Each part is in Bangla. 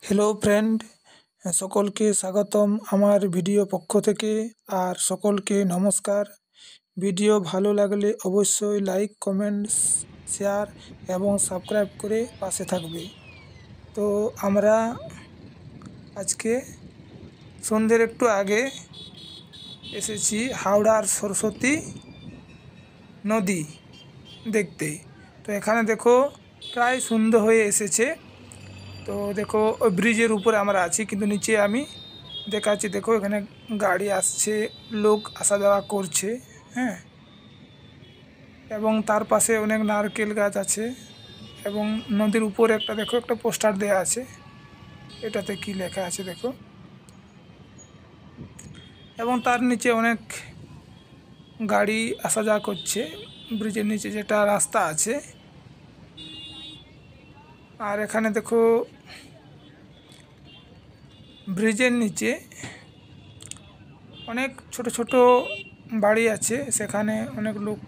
হ্যালো ফ্রেন্ড, সকলকে স্বাগতম আমার ভিডিও পক্ষ থেকে। আর সকলকে নমস্কার। ভিডিও ভালো লাগলে অবশ্যই লাইক, কমেন্টস, শেয়ার এবং সাবস্ক্রাইব করে পাশে থাকবে। তো আমরা আজকে সন্ধ্যের একটু আগে এসেছি হাওড়ার সরস্বতী নদী দেখতে। তো এখানে দেখো প্রায় সন্ধ্যে হয়ে এসেছে। তো দেখো ওই ব্রিজের উপরে আমরা আছি, কিন্তু নিচে আমি দেখাচ্ছি। দেখো এখানে গাড়ি আসছে, লোক আসা যাওয়া করছে, হ্যাঁ। এবং তার পাশে অনেক নারকেল গাছ আছে এবং নদীর উপরে একটা দেখো একটা পোস্টার দেওয়া আছে। এটাতে কি লেখা আছে দেখো। এবং তার নিচে অনেক গাড়ি আসা যাওয়া করছে ব্রিজের নিচে যেটা রাস্তা আছে। আর এখানে দেখো ব্রিজের নিচে অনেক ছোট ছোট বাড়ি আছে, সেখানে অনেক লোক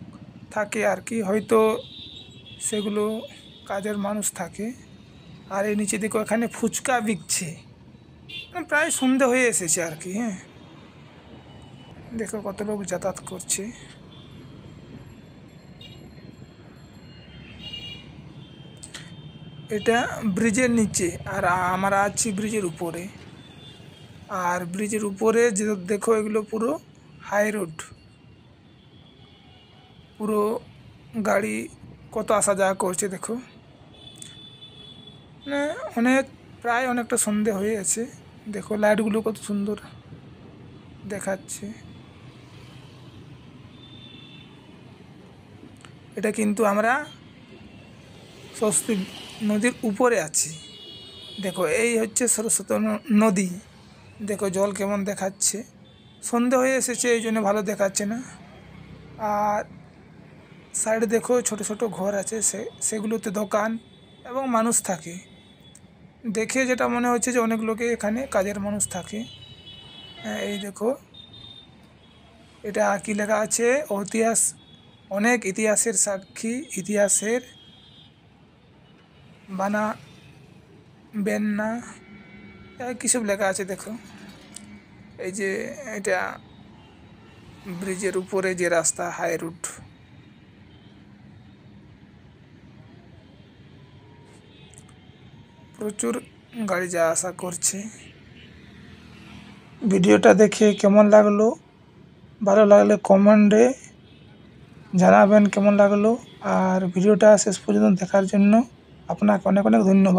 থাকে আর কি, হয়তো সেগুলো কাজের মানুষ থাকে। আর এই নিচে দেখো এখানে ফুচকা বিকছে, প্রায় সন্ধে হয়ে এসেছে আর কি, হ্যাঁ। দেখো কত লোক যাতায়াত করছে। এটা ব্রিজের নিচে আর আমরা আছি ব্রিজের উপরে। আর ব্রিজের উপরে যে দেখো এগুলো পুরো হাই রোড, পুরো গাড়ি কত আসা যাওয়া করছে দেখো। মানে প্রায় অনেকটা সন্ধে হয়ে আছে। দেখো লাইটগুলো কত সুন্দর দেখাচ্ছে। এটা কিন্তু আমরা সরস্বতী নদীর উপরে আছি। দেখো এই হচ্ছে সরস্বতী নদী। দেখো জল কেমন দেখাচ্ছে। সন্ধে হয়ে এসেছে এই জন্য ভালো দেখাচ্ছে না। আর সাইডে দেখো ছোট ছোট ঘর আছে, সেগুলোতে দোকান এবং মানুষ থাকে। দেখে যেটা মনে হচ্ছে যে অনেক লোকে এখানে কাজের মানুষ থাকে। এই দেখো এটা কি লেখা আছে, ইতিহাস, অনেক ইতিহাসের সাক্ষী, ইতিহাসের বানা বেন্না, কিসব লেখা আছে দেখো। এই যে এটা ব্রিজের উপরে যে রাস্তা, হাই রোড। প্রচুর গাড়ি যাওয়া আসা করছে। ভিডিওটা দেখে কেমন লাগলো, ভালো লাগলে কমেন্টে জানাবেন কেমন লাগলো। আর ভিডিওটা শেষ পর্যন্ত দেখার জন্য আপনাকে অনেক অনেক ধন্যবাদ।